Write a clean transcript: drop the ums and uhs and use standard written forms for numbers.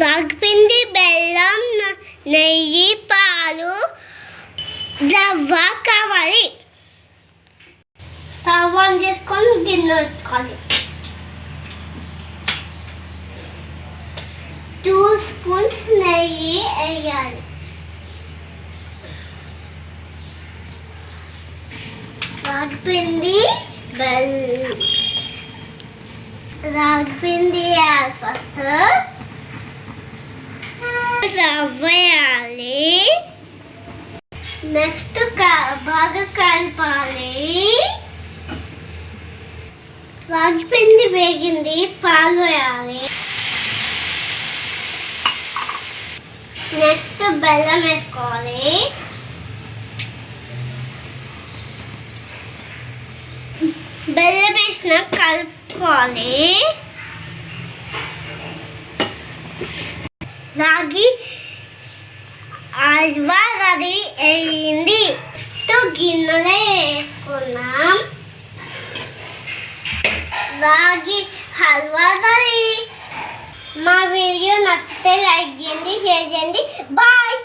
రాగిపిండి, బెల్లం, నెయ్యి, పాలు, రవ్వ కావాలి. స్టవ్ ఆన్ చేసుకొని గిన్నె పెట్టుకోవాలి. 2 స్పూన్స్ నెయ్యి వేయాలి. రాగిపిండి, రాగిపిండి వేయాలి. ఫస్ట్ రవ్వ వేయాలి. నెక్స్ట్ బాగా కలపాలి. రాగిపిండి వేగింది, పాలు వేయాలి. నెక్స్ట్ బెల్లం వేసుకోవాలి. బెల్లం వేసిన కలుపుకోవాలి. రాగి హల్వా రెడీ అయింది. గిన్నెలో వేసుకున్నాం. రాగి హల్వా రెడీ. మా వీడియో నచ్చితే లైక్ చేయండి, షేర్ చేయండి. బాయ్.